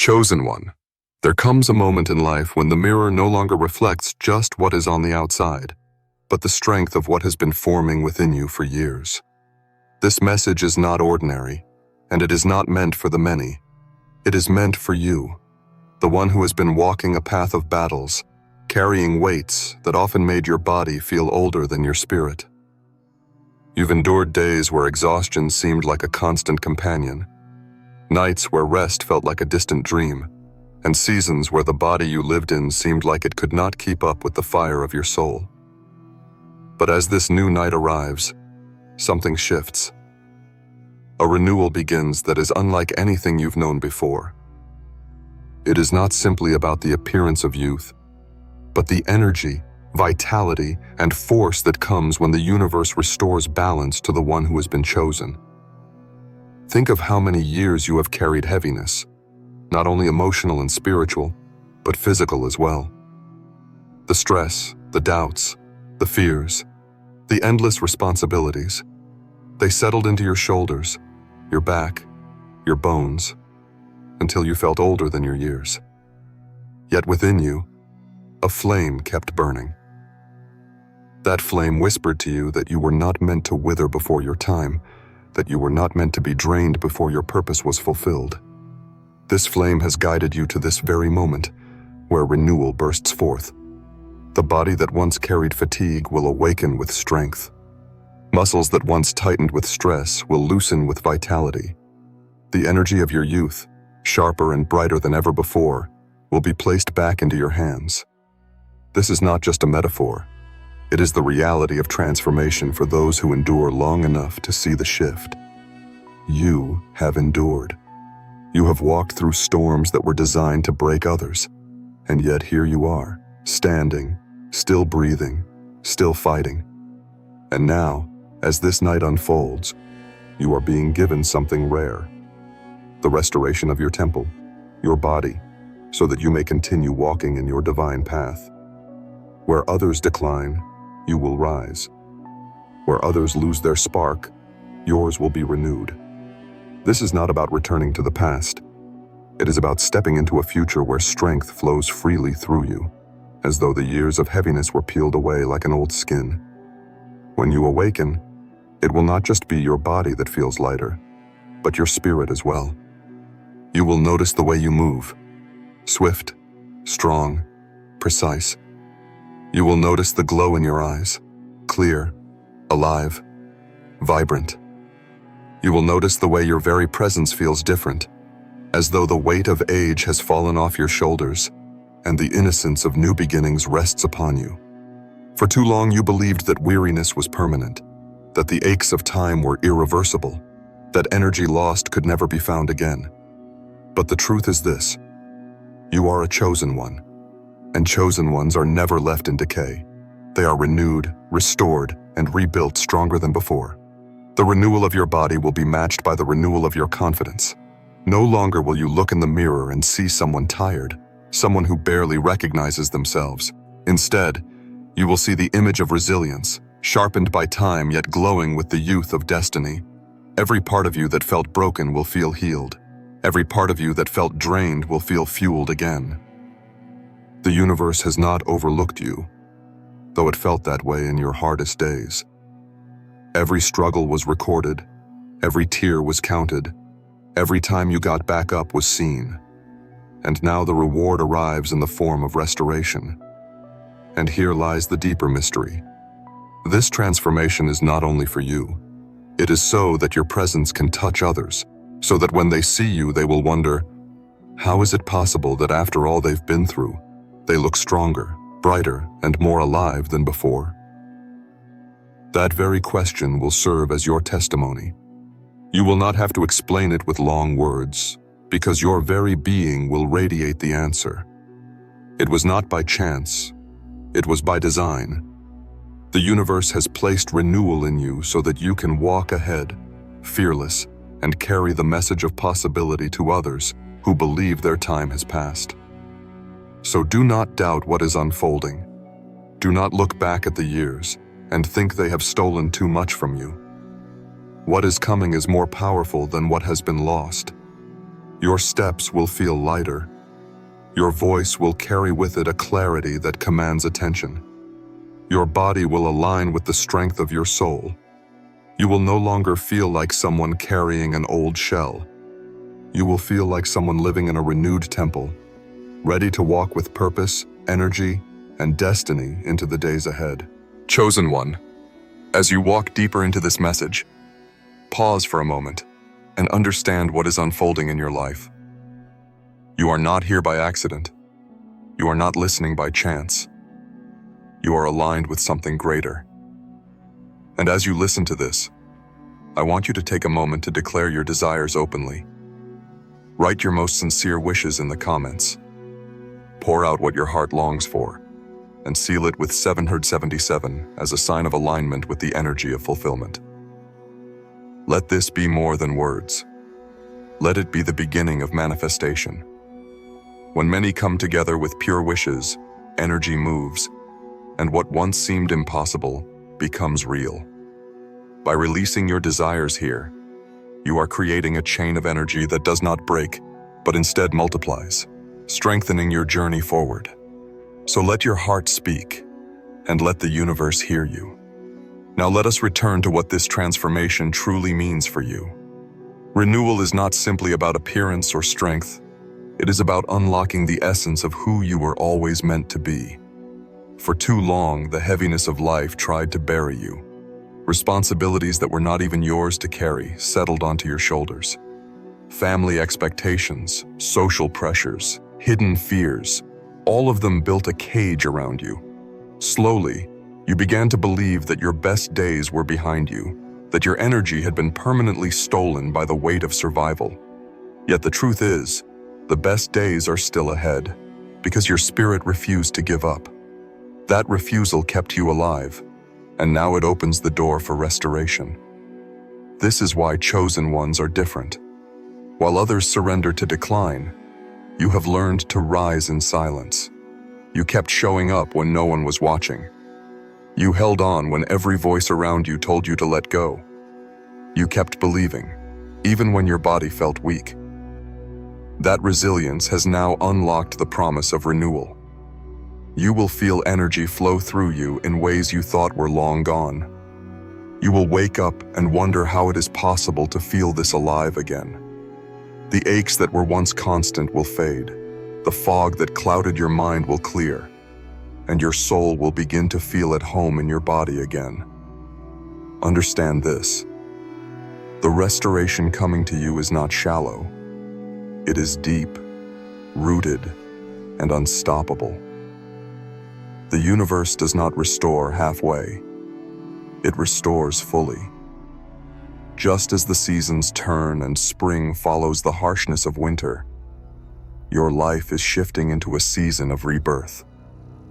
Chosen one. There comes a moment in life when the mirror no longer reflects just what is on the outside, but the strength of what has been forming within you for years. This message is not ordinary, and it is not meant for the many. It is meant for you, the one who has been walking a path of battles, carrying weights that often made your body feel older than your spirit. You've endured days where exhaustion seemed like a constant companion, nights where rest felt like a distant dream, and seasons where the body you lived in seemed like it could not keep up with the fire of your soul. But as this new night arrives, something shifts. A renewal begins that is unlike anything you've known before. It is not simply about the appearance of youth, but the energy, vitality, and force that comes when the universe restores balance to the one who has been chosen. Think of how many years you have carried heaviness, not only emotional and spiritual, but physical as well. The stress, the doubts, the fears, the endless responsibilities, they settled into your shoulders, your back, your bones, until you felt older than your years. Yet within you, a flame kept burning. That flame whispered to you that you were not meant to wither before your time, that you were not meant to be drained before your purpose was fulfilled. This flame has guided you to this very moment, where renewal bursts forth. The body that once carried fatigue will awaken with strength. Muscles that once tightened with stress will loosen with vitality. The energy of your youth, sharper and brighter than ever before, will be placed back into your hands. This is not just a metaphor. It is the reality of transformation for those who endure long enough to see the shift. You have endured. You have walked through storms that were designed to break others, and yet here you are, standing, still breathing, still fighting. And now, as this night unfolds, you are being given something rare. The restoration of your temple, your body, so that you may continue walking in your divine path. Where others decline, you will rise. Where others lose their spark, yours will be renewed. This is not about returning to the past. It is about stepping into a future where strength flows freely through you, as though the years of heaviness were peeled away like an old skin. When you awaken, it will not just be your body that feels lighter, but your spirit as well. You will notice the way you move, swift, strong, precise. You will notice the glow in your eyes, clear, alive, vibrant. You will notice the way your very presence feels different, as though the weight of age has fallen off your shoulders and the innocence of new beginnings rests upon you. For too long you believed that weariness was permanent, that the aches of time were irreversible, that energy lost could never be found again. But the truth is this: you are a chosen one, and chosen ones are never left in decay. They are renewed, restored, and rebuilt stronger than before. The renewal of your body will be matched by the renewal of your confidence. No longer will you look in the mirror and see someone tired, someone who barely recognizes themselves. Instead, you will see the image of resilience, sharpened by time yet glowing with the youth of destiny. Every part of you that felt broken will feel healed. Every part of you that felt drained will feel fueled again. The universe has not overlooked you, though it felt that way in your hardest days. Every struggle was recorded, every tear was counted, every time you got back up was seen. And now the reward arrives in the form of restoration. And here lies the deeper mystery. This transformation is not only for you. It is so that your presence can touch others, so that when they see you, they will wonder, how is it possible that after all they've been through, they look stronger, brighter, and more alive than before? That very question will serve as your testimony. You will not have to explain it with long words, because your very being will radiate the answer. It was not by chance. It was by design. The universe has placed renewal in you so that you can walk ahead, fearless, and carry the message of possibility to others who believe their time has passed. So do not doubt what is unfolding. Do not look back at the years and think they have stolen too much from you. What is coming is more powerful than what has been lost. Your steps will feel lighter. Your voice will carry with it a clarity that commands attention. Your body will align with the strength of your soul. You will no longer feel like someone carrying an old shell. You will feel like someone living in a renewed temple, ready to walk with purpose, energy, and destiny into the days ahead. Chosen one, as you walk deeper into this message, pause for a moment and understand what is unfolding in your life. You are not here by accident. You are not listening by chance. You are aligned with something greater. And as you listen to this, I want you to take a moment to declare your desires openly. Write your most sincere wishes in the comments. Pour out what your heart longs for, and seal it with 777 as a sign of alignment with the energy of fulfillment. Let this be more than words. Let it be the beginning of manifestation. When many come together with pure wishes, energy moves, and what once seemed impossible becomes real. By releasing your desires here, you are creating a chain of energy that does not break, but instead multiplies, strengthening your journey forward. So let your heart speak, and let the universe hear you. Now let us return to what this transformation truly means for you. Renewal is not simply about appearance or strength. It is about unlocking the essence of who you were always meant to be. For too long, the heaviness of life tried to bury you. Responsibilities that were not even yours to carry settled onto your shoulders. Family expectations, social pressures, hidden fears, all of them built a cage around you. Slowly, you began to believe that your best days were behind you, that your energy had been permanently stolen by the weight of survival. Yet the truth is, the best days are still ahead, because your spirit refused to give up. That refusal kept you alive, and now it opens the door for restoration. This is why chosen ones are different. While others surrender to decline, you have learned to rise in silence. You kept showing up when no one was watching. You held on when every voice around you told you to let go. You kept believing, even when your body felt weak. That resilience has now unlocked the promise of renewal. You will feel energy flow through you in ways you thought were long gone. You will wake up and wonder how it is possible to feel this alive again. The aches that were once constant will fade. The fog that clouded your mind will clear, and your soul will begin to feel at home in your body again. Understand this. The restoration coming to you is not shallow. It is deep, rooted, and unstoppable. The universe does not restore halfway. It restores fully. Just as the seasons turn and spring follows the harshness of winter, your life is shifting into a season of rebirth.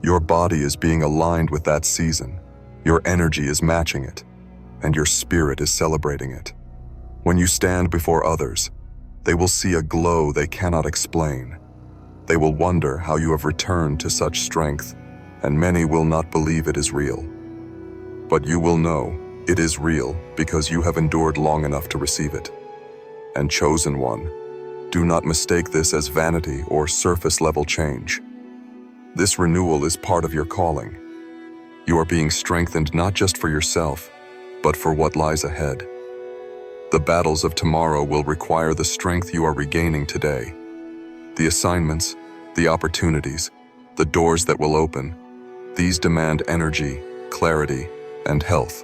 Your body is being aligned with that season. Your energy is matching it, and your spirit is celebrating it. When you stand before others, they will see a glow they cannot explain. They will wonder how you have returned to such strength, and many will not believe it is real. But you will know it is real because you have endured long enough to receive it. And chosen one, do not mistake this as vanity or surface-level change. This renewal is part of your calling. You are being strengthened not just for yourself, but for what lies ahead. The battles of tomorrow will require the strength you are regaining today. The assignments, the opportunities, the doors that will open, these demand energy, clarity, and health.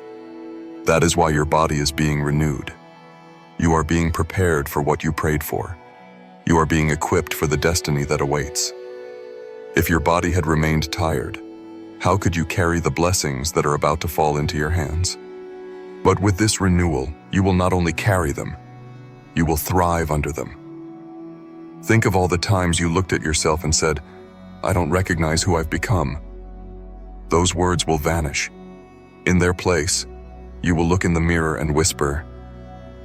That is why your body is being renewed. You are being prepared for what you prayed for. You are being equipped for the destiny that awaits. If your body had remained tired, how could you carry the blessings that are about to fall into your hands? But with this renewal, you will not only carry them, you will thrive under them. Think of all the times you looked at yourself and said, "I don't recognize who I've become." Those words will vanish. In their place, you will look in the mirror and whisper,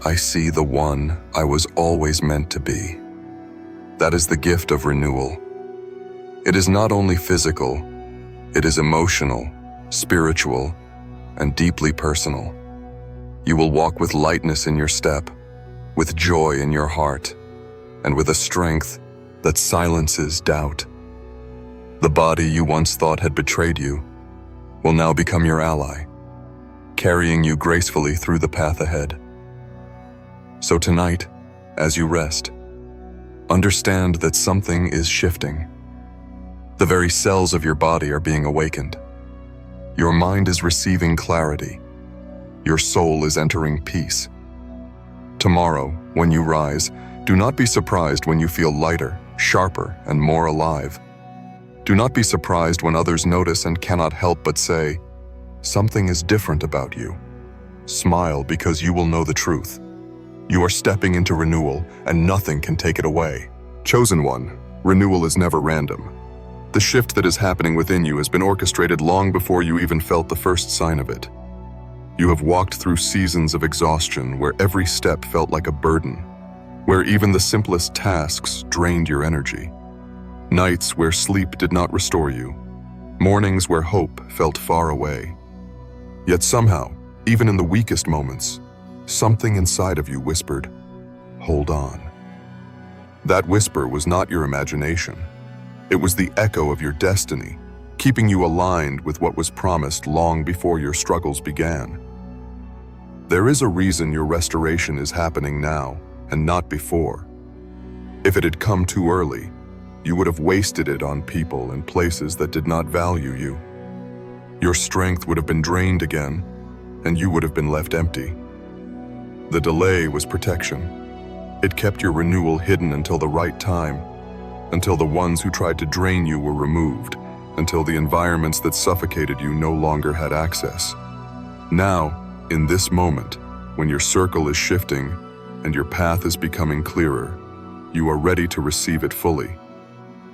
"I see the one I was always meant to be." That is the gift of renewal. It is not only physical, it is emotional, spiritual, and deeply personal. You will walk with lightness in your step, with joy in your heart, and with a strength that silences doubt. The body you once thought had betrayed you will now become your ally, carrying you gracefully through the path ahead. So tonight, as you rest, understand that something is shifting. The very cells of your body are being awakened. Your mind is receiving clarity. Your soul is entering peace. Tomorrow, when you rise, do not be surprised when you feel lighter, sharper, and more alive. Do not be surprised when others notice and cannot help but say, "Something is different about you." Smile because you will know the truth. You are stepping into renewal, and nothing can take it away. Chosen one, renewal is never random. The shift that is happening within you has been orchestrated long before you even felt the first sign of it. You have walked through seasons of exhaustion where every step felt like a burden, where even the simplest tasks drained your energy. Nights where sleep did not restore you, mornings where hope felt far away. Yet somehow, even in the weakest moments, something inside of you whispered, "Hold on." That whisper was not your imagination. It was the echo of your destiny, keeping you aligned with what was promised long before your struggles began. There is a reason your restoration is happening now and not before. If it had come too early, you would have wasted it on people and places that did not value you. Your strength would have been drained again, and you would have been left empty. The delay was protection. It kept your renewal hidden until the right time, until the ones who tried to drain you were removed, until the environments that suffocated you no longer had access. Now, in this moment, when your circle is shifting and your path is becoming clearer, you are ready to receive it fully.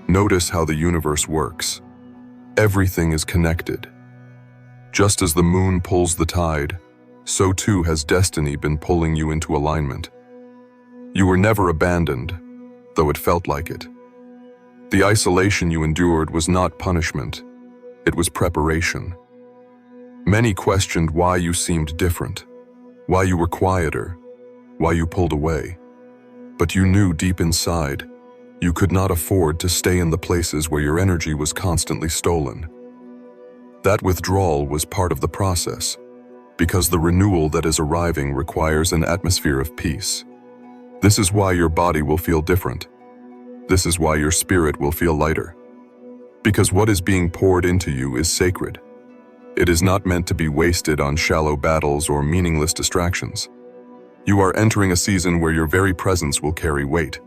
Notice how the universe works. Everything is connected. Just as the moon pulls the tide, so too has destiny been pulling you into alignment. You were never abandoned, though it felt like it. The isolation you endured was not punishment, it was preparation. Many questioned why you seemed different, why you were quieter, why you pulled away. But you knew deep inside, you could not afford to stay in the places where your energy was constantly stolen. That withdrawal was part of the process, because the renewal that is arriving requires an atmosphere of peace. This is why your body will feel different. This is why your spirit will feel lighter. Because what is being poured into you is sacred. It is not meant to be wasted on shallow battles or meaningless distractions. You are entering a season where your very presence will carry weight.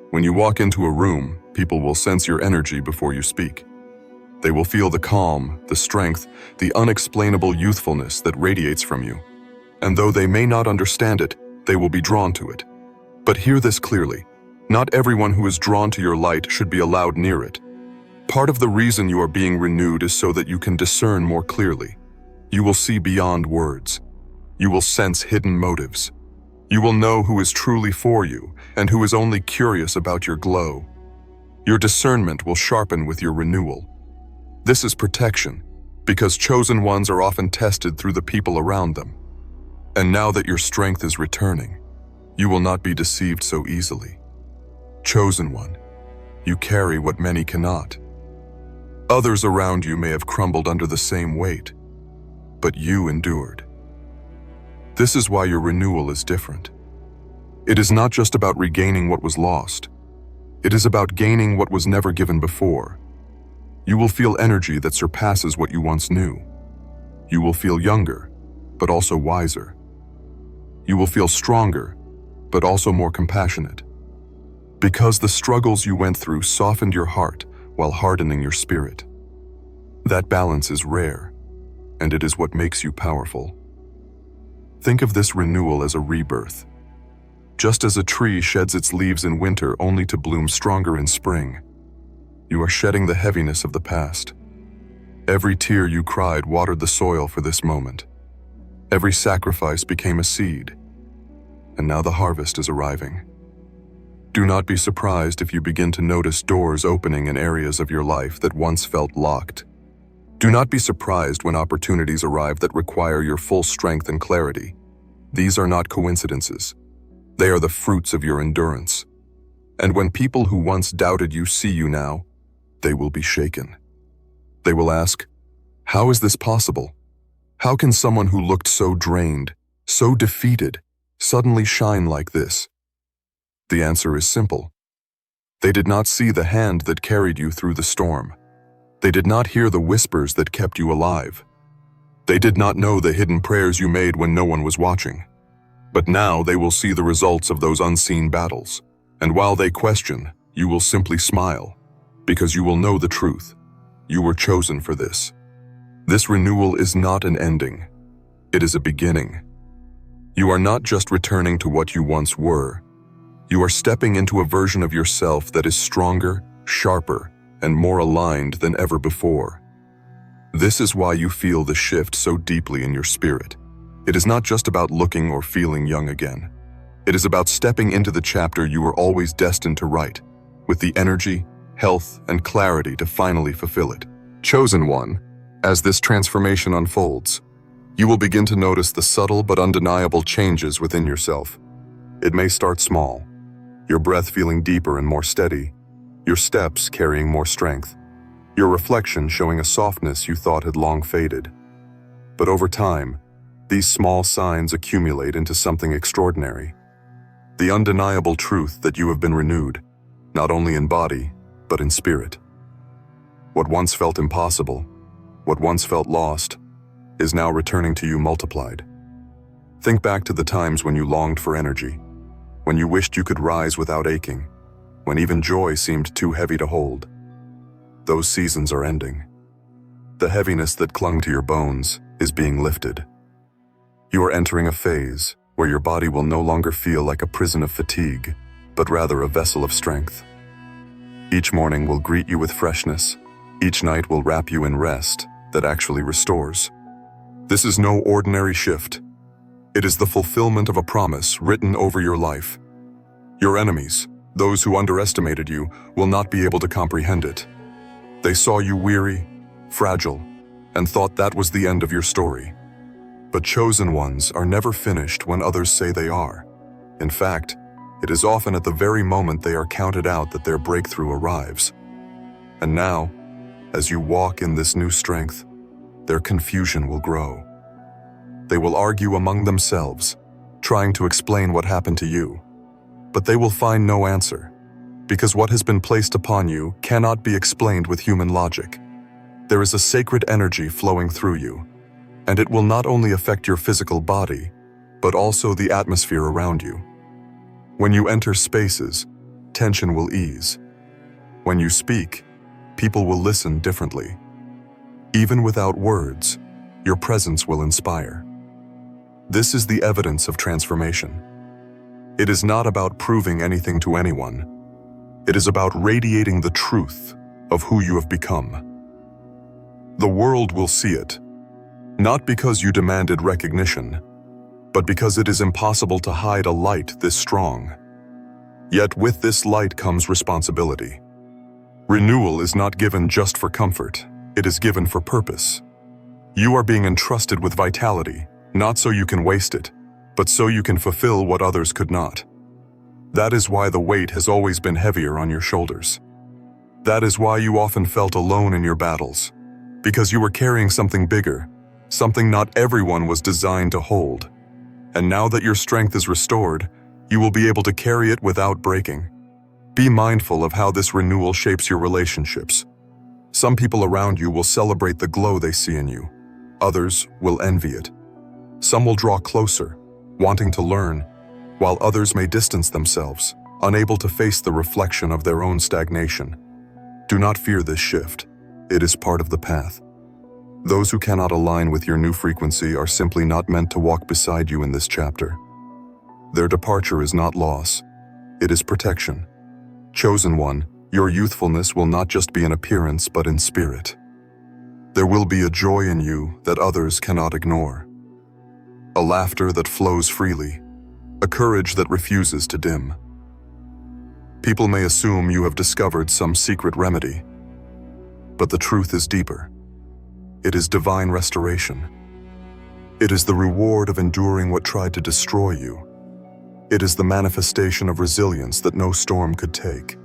When you walk into a room, people will sense your energy before you speak. They will feel the calm, the strength, the unexplainable youthfulness that radiates from you. And though they may not understand it, they will be drawn to it. But hear this clearly. Not everyone who is drawn to your light should be allowed near it. Part of the reason you are being renewed is so that you can discern more clearly. You will see beyond words. You will sense hidden motives. You will know who is truly for you and who is only curious about your glow. Your discernment will sharpen with your renewal. This is protection, because chosen ones are often tested through the people around them. And now that your strength is returning, you will not be deceived so easily. Chosen one, you carry what many cannot. Others around you may have crumbled under the same weight, but you endured. This is why your renewal is different. It is not just about regaining what was lost. It is about gaining what was never given before. You will feel energy that surpasses what you once knew. You will feel younger, but also wiser. You will feel stronger, but also more compassionate. Because the struggles you went through softened your heart while hardening your spirit. That balance is rare, and it is what makes you powerful. Think of this renewal as a rebirth. Just as a tree sheds its leaves in winter only to bloom stronger in spring, you are shedding the heaviness of the past. Every tear you cried watered the soil for this moment. Every sacrifice became a seed, and now the harvest is arriving. Do not be surprised if you begin to notice doors opening in areas of your life that once felt locked. Do not be surprised when opportunities arrive that require your full strength and clarity. These are not coincidences. They are the fruits of your endurance. And when people who once doubted you see you now, they will be shaken. They will ask, how is this possible? How can someone who looked so drained, so defeated, suddenly shine like this? The answer is simple. They did not see the hand that carried you through the storm. They did not hear the whispers that kept you alive. They did not know the hidden prayers you made when no one was watching. But now they will see the results of those unseen battles. And while they question, you will simply smile, because you will know the truth. You were chosen for this. This renewal is not an ending. It is a beginning. You are not just returning to what you once were. You are stepping into a version of yourself that is stronger, sharper, and more aligned than ever before. This is why you feel the shift so deeply in your spirit. It is not just about looking or feeling young again. It is about stepping into the chapter you were always destined to write, with the energy, health, and clarity to finally fulfill it. Chosen one, as this transformation unfolds, you will begin to notice the subtle but undeniable changes within yourself. It may start small, your breath feeling deeper and more steady, your steps carrying more strength, your reflection showing a softness you thought had long faded. But over time, these small signs accumulate into something extraordinary. The undeniable truth that you have been renewed, not only in body, but in spirit. What once felt impossible, what once felt lost, is now returning to you multiplied. Think back to the times when you longed for energy, when you wished you could rise without aching, when even joy seemed too heavy to hold. Those seasons are ending. The heaviness that clung to your bones is being lifted. You are entering a phase where your body will no longer feel like a prison of fatigue, but rather a vessel of strength. Each morning will greet you with freshness. Each night will wrap you in rest that actually restores. This is no ordinary shift. It is the fulfillment of a promise written over your life. Your enemies, those who underestimated you, will not be able to comprehend it. They saw you weary, fragile, and thought that was the end of your story. But chosen ones are never finished when others say they are. In fact, it is often at the very moment they are counted out that their breakthrough arrives. And now, as you walk in this new strength, their confusion will grow. They will argue among themselves, trying to explain what happened to you. But they will find no answer, because what has been placed upon you cannot be explained with human logic. There is a sacred energy flowing through you, and it will not only affect your physical body, but also the atmosphere around you. When you enter spaces, tension will ease. When you speak, people will listen differently. Even without words, your presence will inspire. This is the evidence of transformation. It is not about proving anything to anyone. It is about radiating the truth of who you have become. The world will see it, not because you demanded recognition, but because it is impossible to hide a light this strong. Yet with this light comes responsibility. Renewal is not given just for comfort, it is given for purpose. You are being entrusted with vitality, not so you can waste it, but so you can fulfill what others could not. That is why the weight has always been heavier on your shoulders. That is why you often felt alone in your battles, because you were carrying something bigger, something not everyone was designed to hold. And now that your strength is restored, you will be able to carry it without breaking. Be mindful of how this renewal shapes your relationships. Some people around you will celebrate the glow they see in you. Others will envy it. Some will draw closer, wanting to learn, while others may distance themselves, unable to face the reflection of their own stagnation. Do not fear this shift. It is part of the path. Those who cannot align with your new frequency are simply not meant to walk beside you in this chapter. Their departure is not loss. It is protection. Chosen one, your youthfulness will not just be in appearance but in spirit. There will be a joy in you that others cannot ignore. A laughter that flows freely. A courage that refuses to dim. People may assume you have discovered some secret remedy, but the truth is deeper. It is divine restoration. It is the reward of enduring what tried to destroy you. It is the manifestation of resilience that no storm could take.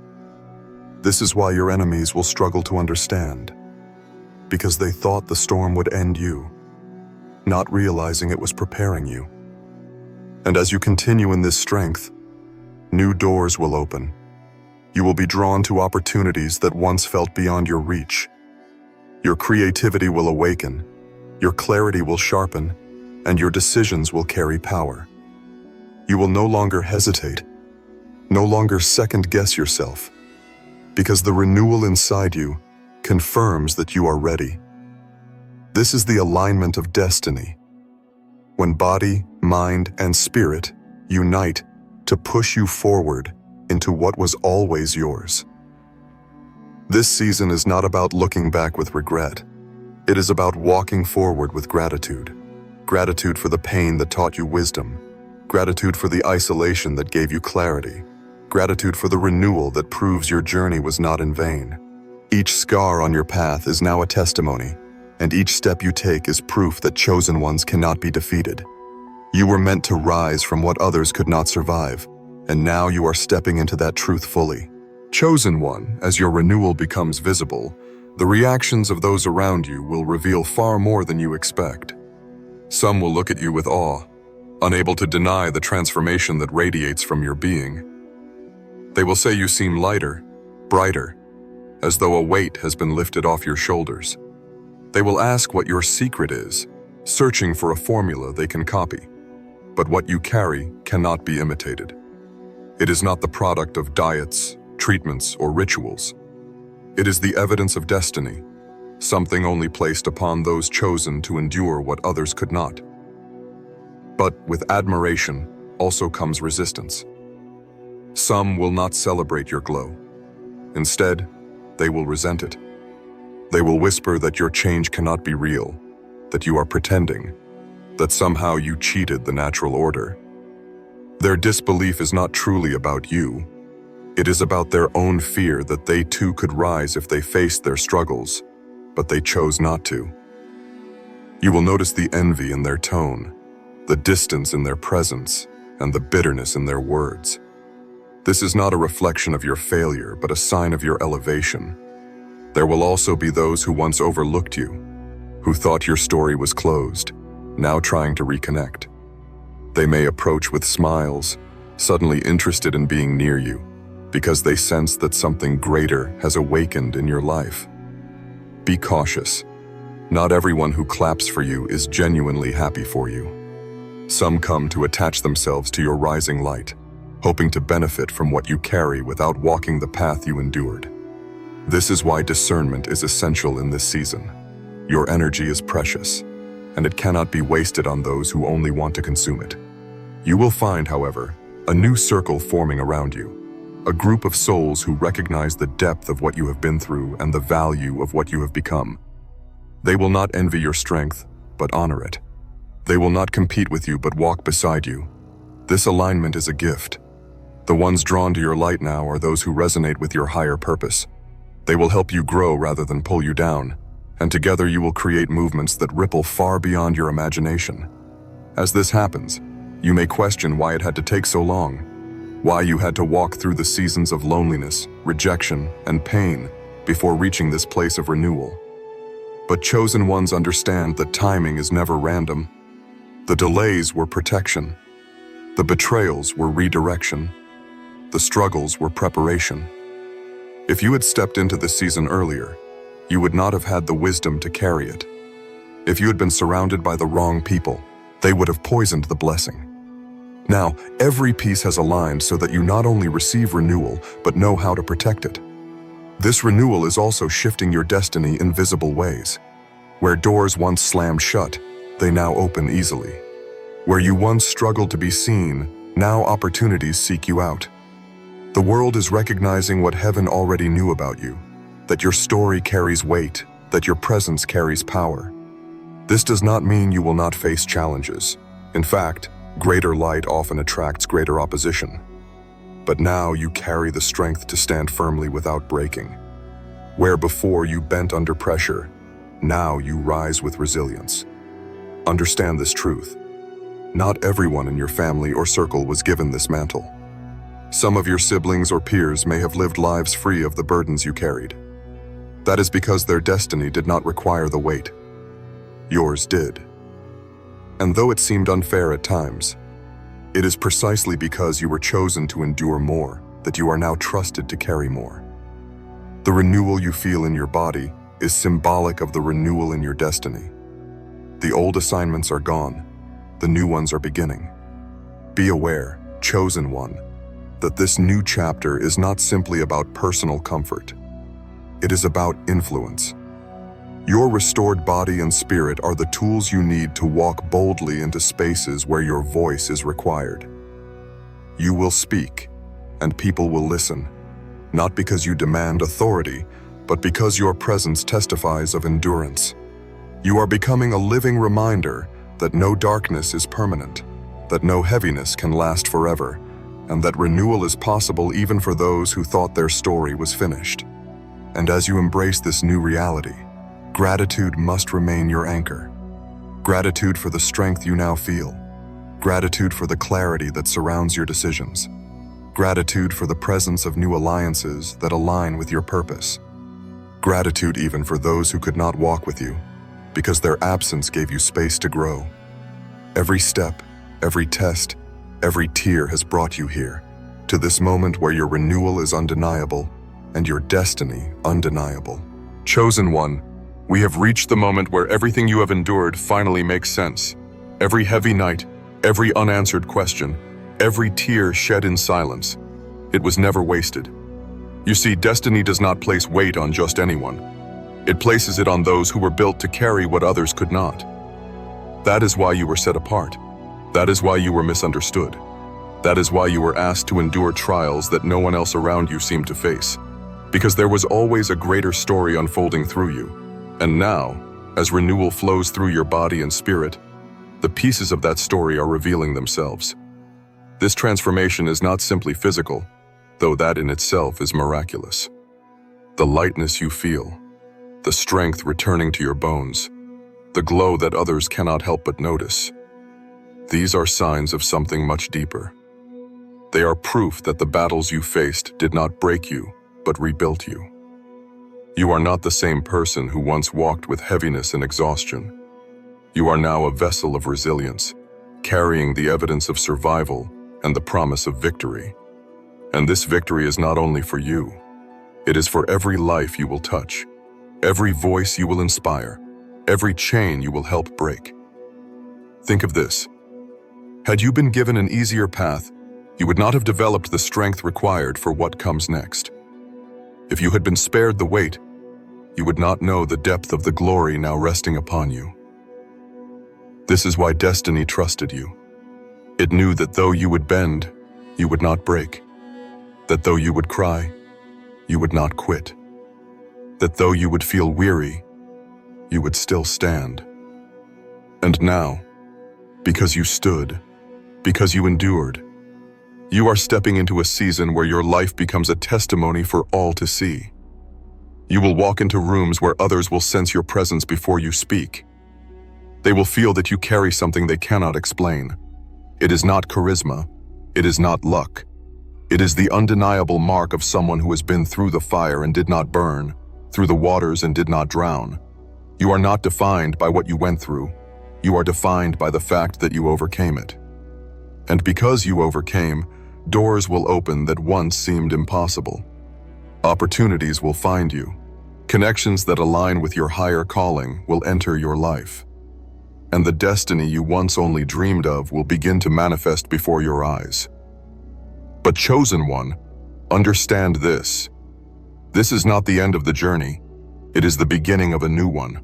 This is why your enemies will struggle to understand, because they thought the storm would end you, not realizing it was preparing you. And as you continue in this strength, new doors will open. You will be drawn to opportunities that once felt beyond your reach. Your creativity will awaken, your clarity will sharpen, and your decisions will carry power. You will no longer hesitate, no longer second-guess yourself, because the renewal inside you confirms that you are ready. This is the alignment of destiny, when body, mind, and spirit unite to push you forward into what was always yours. This season is not about looking back with regret. It is about walking forward with gratitude. Gratitude for the pain that taught you wisdom. Gratitude for the isolation that gave you clarity. Gratitude for the renewal that proves your journey was not in vain. Each scar on your path is now a testimony, and each step you take is proof that chosen ones cannot be defeated. You were meant to rise from what others could not survive, and now you are stepping into that truth fully. Chosen one, as your renewal becomes visible, the reactions of those around you will reveal far more than you expect. Some will look at you with awe, unable to deny the transformation that radiates from your being. They will say you seem lighter, brighter, as though a weight has been lifted off your shoulders. They will ask what your secret is, searching for a formula they can copy. But what you carry cannot be imitated. It is not the product of diets, treatments, or rituals. It is the evidence of destiny, something only placed upon those chosen to endure what others could not. But with admiration also comes resistance. Some will not celebrate your glow. Instead, they will resent it. They will whisper that your change cannot be real, that you are pretending, that somehow you cheated the natural order. Their disbelief is not truly about you. It is about their own fear that they too could rise if they faced their struggles, but they chose not to. You will notice the envy in their tone, the distance in their presence, and the bitterness in their words. This is not a reflection of your failure, but a sign of your elevation. There will also be those who once overlooked you, who thought your story was closed, now trying to reconnect. They may approach with smiles, suddenly interested in being near you, because they sense that something greater has awakened in your life. Be cautious. Not everyone who claps for you is genuinely happy for you. Some come to attach themselves to your rising light, hoping to benefit from what you carry without walking the path you endured. This is why discernment is essential in this season. Your energy is precious, and it cannot be wasted on those who only want to consume it. You will find, however, a new circle forming around you, a group of souls who recognize the depth of what you have been through and the value of what you have become. They will not envy your strength, but honor it. They will not compete with you, but walk beside you. This alignment is a gift. The ones drawn to your light now are those who resonate with your higher purpose. They will help you grow rather than pull you down, and together you will create movements that ripple far beyond your imagination. As this happens, you may question why it had to take so long, why you had to walk through the seasons of loneliness, rejection, and pain before reaching this place of renewal. But chosen ones understand that timing is never random. The delays were protection. The betrayals were redirection. The struggles were preparation. If you had stepped into this season earlier, you would not have had the wisdom to carry it. If you had been surrounded by the wrong people, they would have poisoned the blessing. Now, every piece has aligned so that you not only receive renewal, but know how to protect it. This renewal is also shifting your destiny in visible ways. Where doors once slammed shut, they now open easily. Where you once struggled to be seen, now opportunities seek you out. The world is recognizing what heaven already knew about you, that your story carries weight, that your presence carries power. This does not mean you will not face challenges. In fact, greater light often attracts greater opposition. But now you carry the strength to stand firmly without breaking. Where before you bent under pressure, now you rise with resilience. Understand this truth. Not everyone in your family or circle was given this mantle. Some of your siblings or peers may have lived lives free of the burdens you carried. That is because their destiny did not require the weight. Yours did. And though it seemed unfair at times, it is precisely because you were chosen to endure more that you are now trusted to carry more. The renewal you feel in your body is symbolic of the renewal in your destiny. The old assignments are gone, the new ones are beginning. Be aware, chosen one, that this new chapter is not simply about personal comfort. It is about influence. Your restored body and spirit are the tools you need to walk boldly into spaces where your voice is required. You will speak, and people will listen, not because you demand authority, but because your presence testifies of endurance. You are becoming a living reminder that no darkness is permanent, that no heaviness can last forever, and that renewal is possible even for those who thought their story was finished. And as you embrace this new reality, gratitude must remain your anchor. Gratitude for the strength you now feel. Gratitude for the clarity that surrounds your decisions. Gratitude for the presence of new alliances that align with your purpose. Gratitude even for those who could not walk with you, because their absence gave you space to grow. Every step, every test, every tear has brought you here, to this moment where your renewal is undeniable and your destiny undeniable. Chosen one, we have reached the moment where everything you have endured finally makes sense. Every heavy night, every unanswered question, every tear shed in silence, it was never wasted. You see, destiny does not place weight on just anyone. It places it on those who were built to carry what others could not. That is why you were set apart. That is why you were misunderstood. That is why you were asked to endure trials that no one else around you seemed to face. Because there was always a greater story unfolding through you. And now, as renewal flows through your body and spirit, the pieces of that story are revealing themselves. This transformation is not simply physical, though that in itself is miraculous. The lightness you feel, the strength returning to your bones, the glow that others cannot help but notice. These are signs of something much deeper. They are proof that the battles you faced did not break you, but rebuilt you. You are not the same person who once walked with heaviness and exhaustion. You are now a vessel of resilience, carrying the evidence of survival and the promise of victory. And this victory is not only for you. It is for every life you will touch, every voice you will inspire, every chain you will help break. Think of this. Had you been given an easier path, you would not have developed the strength required for what comes next. If you had been spared the weight, you would not know the depth of the glory now resting upon you. This is why destiny trusted you. It knew that though you would bend, you would not break. That though you would cry, you would not quit. That though you would feel weary, you would still stand. And now, because you stood, because you endured, you are stepping into a season where your life becomes a testimony for all to see. You will walk into rooms where others will sense your presence before you speak. They will feel that you carry something they cannot explain. It is not charisma. It is not luck. It is the undeniable mark of someone who has been through the fire and did not burn, through the waters and did not drown. You are not defined by what you went through. You are defined by the fact that you overcame it. And because you overcame, doors will open that once seemed impossible. Opportunities will find you. Connections that align with your higher calling will enter your life. And the destiny you once only dreamed of will begin to manifest before your eyes. But chosen one, understand this. This is not the end of the journey. It is the beginning of a new one.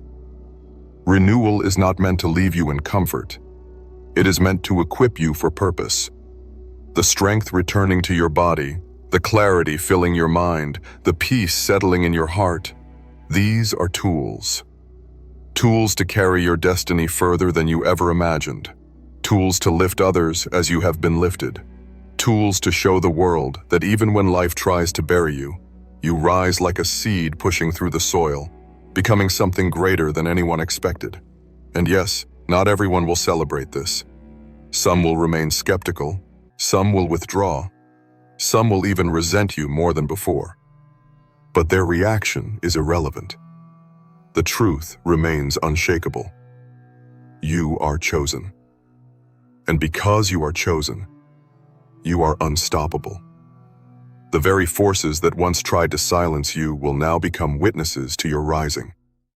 Renewal is not meant to leave you in comfort. It is meant to equip you for purpose. The strength returning to your body, the clarity filling your mind, the peace settling in your heart, these are tools. Tools to carry your destiny further than you ever imagined. Tools to lift others as you have been lifted. Tools to show the world that even when life tries to bury you, you rise like a seed pushing through the soil, becoming something greater than anyone expected. And yes, not everyone will celebrate this. Some will remain skeptical, some will withdraw, some will even resent you more than before. But their reaction is irrelevant. The truth remains unshakable. You are chosen. And because you are chosen, you are unstoppable. The very forces that once tried to silence you will now become witnesses to your rising.